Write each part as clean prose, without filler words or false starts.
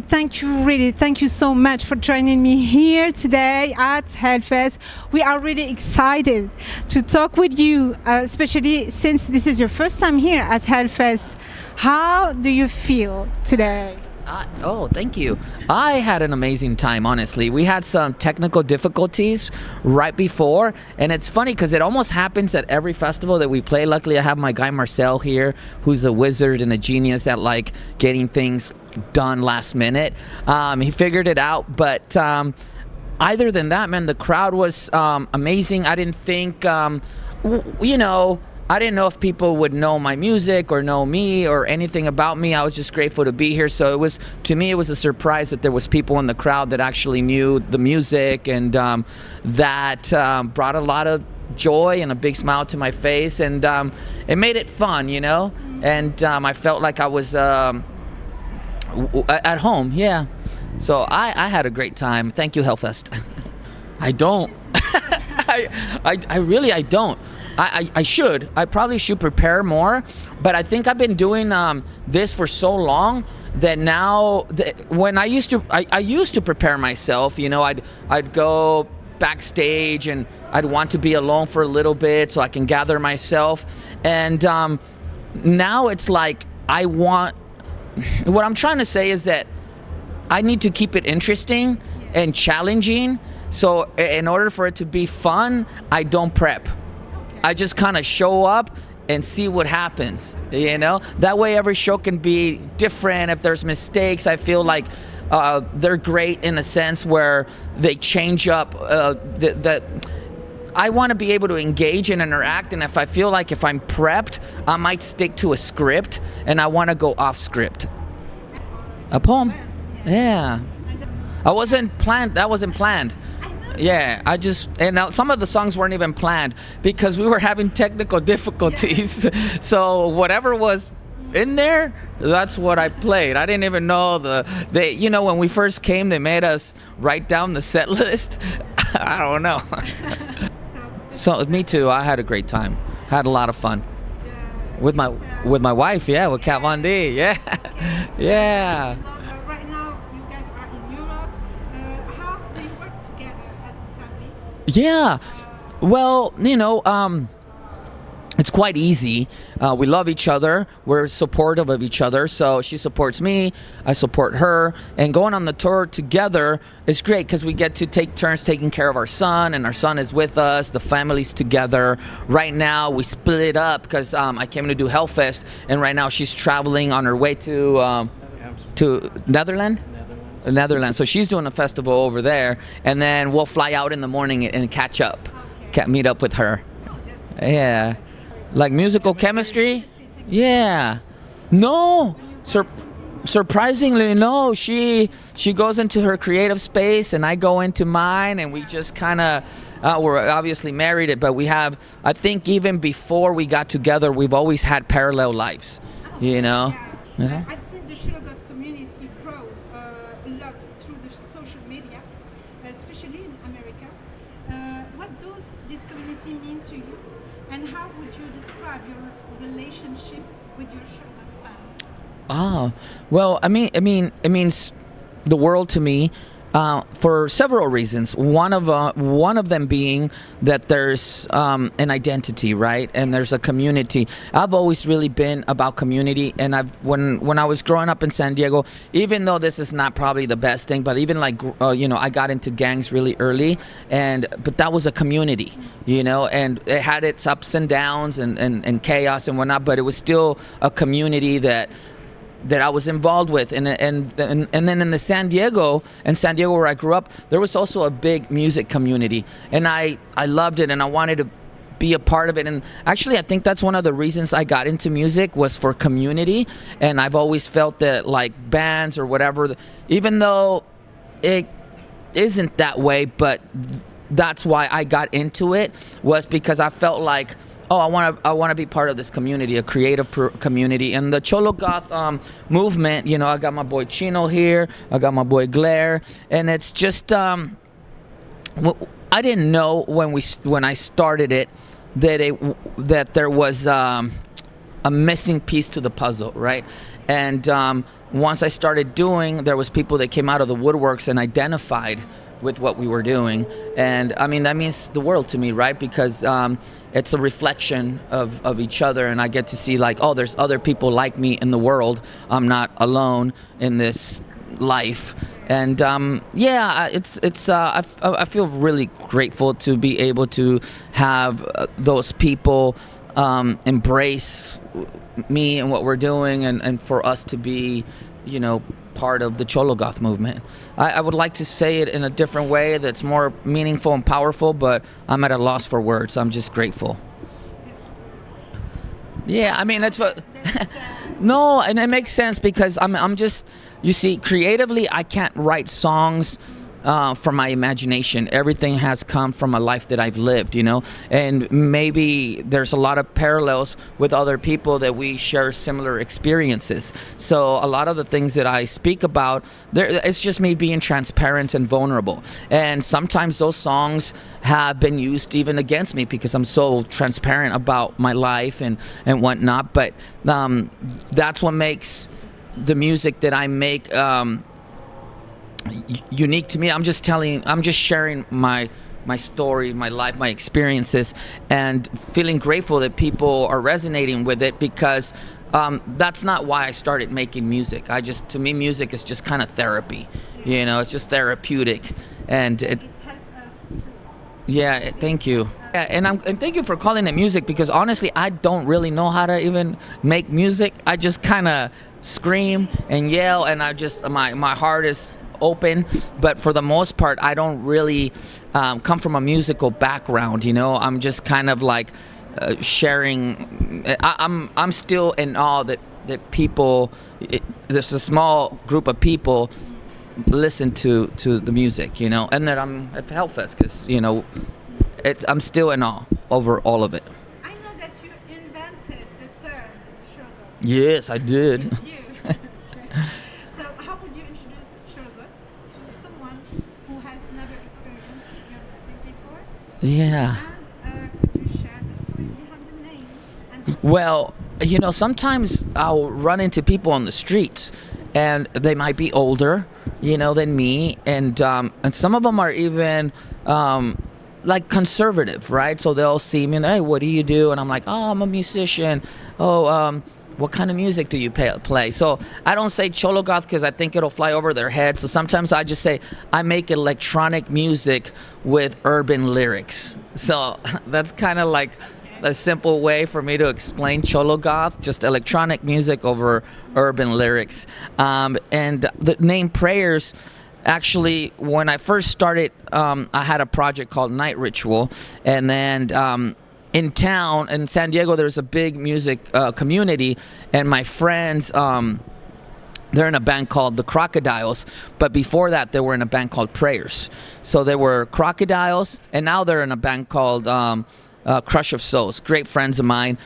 thank you so much for joining me here today at Hellfest. We are really excited to talk with you, especially since this is your first time here at Hellfest. How do you feel today? Thank you. I had an amazing time, honestly. We had some technical difficulties right before, and it's funny because it almost happens at every festival that we play. Luckily, I have my guy Marcel here, who's a wizard and a genius at like getting things done last minute. He figured it out, but other than that, man, the crowd was amazing. I didn't think, I didn't know if people would know my music or know me or anything about me. I was just grateful to be here. So to me, it was a surprise that there was people in the crowd that actually knew the music, and that brought a lot of joy and a big smile to my face, and it made it fun, and I felt like I was at home. Yeah. So I had a great time. Thank you, Hellfest. I don't. I really don't. I should. I probably should prepare more, but I think I've been doing this for so long that now, when I used to prepare myself, I'd go backstage and I'd want to be alone for a little bit so I can gather myself, and now it's like what I'm trying to say is that I need to keep it interesting and challenging. So in order for it to be fun, I don't prep. I just kind of show up and see what happens, That way every show can be different. If there's mistakes, I feel like they're great in a sense where they change up. I want to be able to engage and interact, and if I feel like if I'm prepped, I might stick to a script, and I want to go off script. A poem? Yeah. That wasn't planned. Yeah, and some of the songs weren't even planned because we were having technical difficulties. So whatever was in there, that's what I played. I didn't even know when we first came, they made us write down the set list. I don't know. So me too. I had a great time. Had a lot of fun with my wife. Yeah, with Kat Von D. Yeah, yeah. Yeah, well, it's quite easy. We love each other. We're supportive of each other. So she supports me, I support her. And going on the tour together is great because we get to take turns taking care of our son, and our son is with us. The family's together. Right now, we split up because I came to do Hellfest, and right now she's traveling on her way to Netherlands. So she's doing a festival over there, and then we'll fly out in the morning and catch up, meet up with her. Yeah, like musical chemistry. Yeah, no, surprisingly, no. She goes into her creative space, and I go into mine, and we just kind of. We're obviously married, but we have. I think even before we got together, we've always had parallel lives. Yeah. I've seen the Cholo Goth community grow a lot through the social media, especially in America. What does this community mean to you, and how would you describe your relationship with your Cholo Goth family? Well, it means the world to me. For several reasons. One of them being that there's an identity, right? And there's a community. I've always really been about community, and when I was growing up in San Diego, even though this is not probably the best thing, but even like I got into gangs really early, but that was a community, and it had its ups and downs and chaos and whatnot, but it was still a community that I was involved with, and then in San Diego where I grew up, there was also a big music community, and I loved it, and I wanted to be a part of it. And actually, I think that's one of the reasons I got into music was for community. And I've always felt that like bands or whatever, even though it isn't that way, but that's why I got into it, was because I felt like, I want to be part of this community, a creative community. And the Cholo Goth movement, I got my boy Chino here, I got my boy Glare, and it's just I didn't know when I started it that there was a missing piece to the puzzle, right? And once I started doing, there was people that came out of the woodworks and identified with what we were doing. And I mean, that means the world to me, right? Because it's a reflection of each other, and I get to see like, oh, there's other people like me in the world. I'm not alone in this life. And yeah, I feel really grateful to be able to have those people embrace me and what we're doing, and for us to be, you know, part of the Cholo Goth movement. I would like to say it in a different way that's more meaningful and powerful, but I'm at a loss for words. I'm just grateful. Yeah, I mean, that's what... No, and it makes sense because I'm just, you see, creatively, I can't write songs from my imagination. Everything has come from a life that I've lived, you know, and maybe there's a lot of parallels with other people that we share similar experiences. So a lot of the things that I speak about, it's just me being transparent and vulnerable. And sometimes those songs have been used even against me because I'm so transparent about my life and whatnot. But that's what makes the music that I make unique to me. I'm just sharing my story, my life, my experiences, and feeling grateful that people are resonating with it, because that's not why I started making music. To me, music is just kind of therapy, you know, it's just therapeutic, and it helped us to. yeah, thank you. Yeah, and thank you for calling it music, because honestly, I don't really know how to even make music. I just kind of scream and yell, and my heart is open, but for the most part, I don't really come from a musical background. You know, I'm just kind of like sharing. I'm still in awe that people. There's a small group of people listen to the music. You know, and that I'm at Hellfest, because you know, I'm still in awe over all of it. I know that you invented the term Chologoth. Yes, I did. It's you. Okay. So how would you introduce Chologoth to someone who has never experienced your music before? Yeah. And could you share the story behind the name? And Well, you know, sometimes I'll run into people on the streets, and they might be older, you know, than me, and some of them are even like conservative, right? So they'll see me and, hey, what do you do? And I'm like, oh, I'm a musician. Oh, what kind of music do you play? So I don't say Cholo Goth because I think it'll fly over their head. So sometimes I just say I make electronic music with urban lyrics. So that's kind of like a simple way for me to explain Cholo Goth, just electronic music over urban lyrics. And the name Prayers, actually, when I first started, I had a project called Night Ritual, and then in town, in San Diego, there's a big music community, and my friends, they're in a band called the Crocodiles, but before that, they were in a band called Prayers. So they were Crocodiles, and now they're in a band called Crush of Souls. Great friends of mine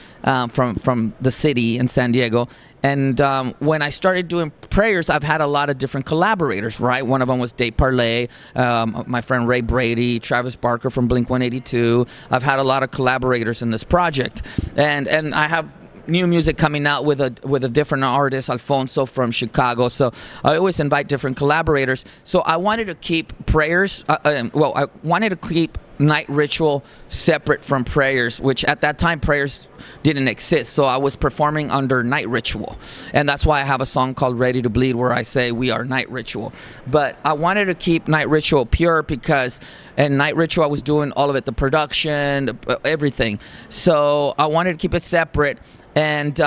from the city in San Diego. And when I started doing Prayers, I've had a lot of different collaborators, right? One of them was Parlé, my friend Ray Brady, Travis Barker from Blink-182. I've had a lot of collaborators in this project. And I have new music coming out with a different artist, Alfonso from Chicago. So I always invite different collaborators. So I wanted to keep Prayers, I wanted to keep Night Ritual separate from Prayers, which at that time Prayers didn't exist, so I was performing under Night Ritual, and that's why I have a song called Ready to Bleed where I say we are Night Ritual. But I wanted to keep Night Ritual pure because in Night Ritual I was doing all of it, the production, everything, so I wanted to keep it separate. And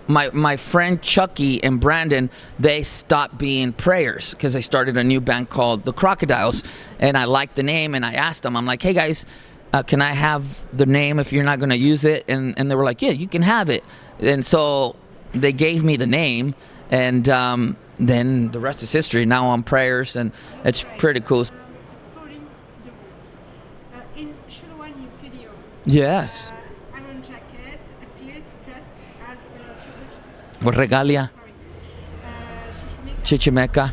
my friend Chucky and Brandon, they stopped being Prayers because they started a new band called the Crocodiles, and I liked the name, and I asked them, I'm like, hey guys, can I have the name if you're not going to use it? And they were like, yeah, you can have it. And so they gave me the name, and then the rest is history. Now I'm Prayers, and it's pretty cool. exploring the roots. In Cholo video, Yes. Iron Jacket appears dressed as a traditional. With regalia, Chichimeca. chichimeca.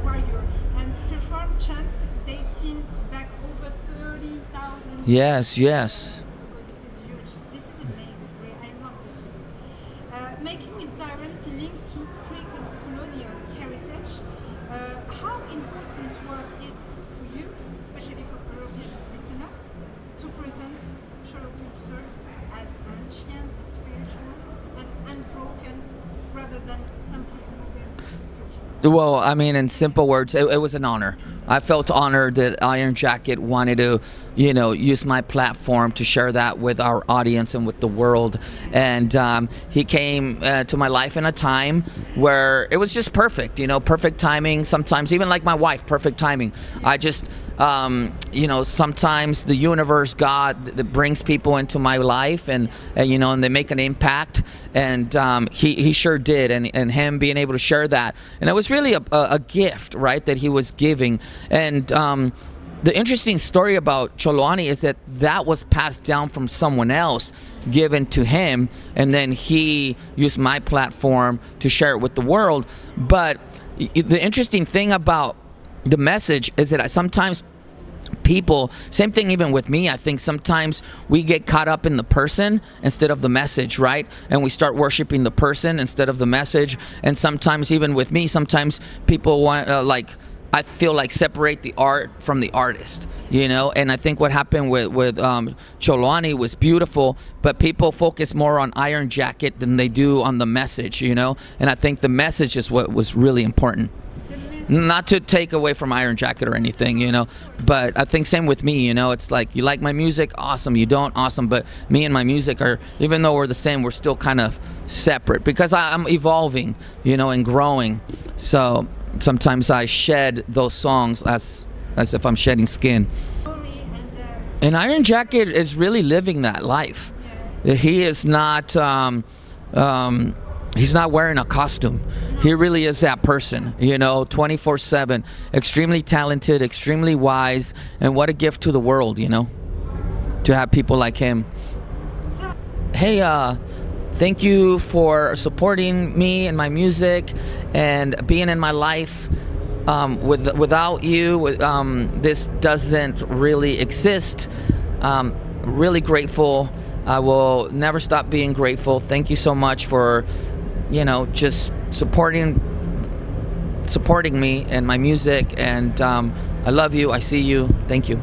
Warrior, and perform chants dating back over 30,000 Yes, yes. ago. This is huge. This is amazing. I love to pre-colonial heritage. How important was it for you, especially for European listener, to present Cholo culture as ancient, spiritual, and unbroken, rather than simply a modern culture? Well, I mean, in simple words, it was an honor. I felt honored that Iron Jacket wanted to, use my platform to share that with our audience and with the world. And he came to my life in a time where it was just perfect, perfect timing. Sometimes, even like my wife, perfect timing. I just, sometimes the universe, God, that brings people into my life and they make an impact. And he sure did. And him being able to share that. And it was really a gift, right, that he was giving. And the interesting story about Choloani is that was passed down from someone else, given to him, and then he used my platform to share it with the world. But the interesting thing about the message is that sometimes people, same thing even with me, I think sometimes we get caught up in the person instead of the message, right? And we start worshiping the person instead of the message. And sometimes even with me, sometimes people want I feel like separate the art from the artist, and I think what happened with Choloani was beautiful, but people focus more on Iron Jacket than they do on the message, and I think the message is what was really important. Not to take away from Iron Jacket or anything, but I think same with me, it's like, you like my music, awesome. You don't, awesome. But me and my music are, even though we're the same, we're still kind of separate because I'm evolving, and growing. So sometimes I shed those songs as if I'm shedding skin. And Iron Jacket is really living that life. He is not he's not wearing a costume. He really is that person, 24/7, extremely talented, extremely wise, and what a gift to the world, to have people like him. Hey, thank you for supporting me and my music and being in my life. Without you, this doesn't really exist. Really grateful. I will never stop being grateful. Thank you so much for, just supporting me and my music. And I love you. I see you. Thank you.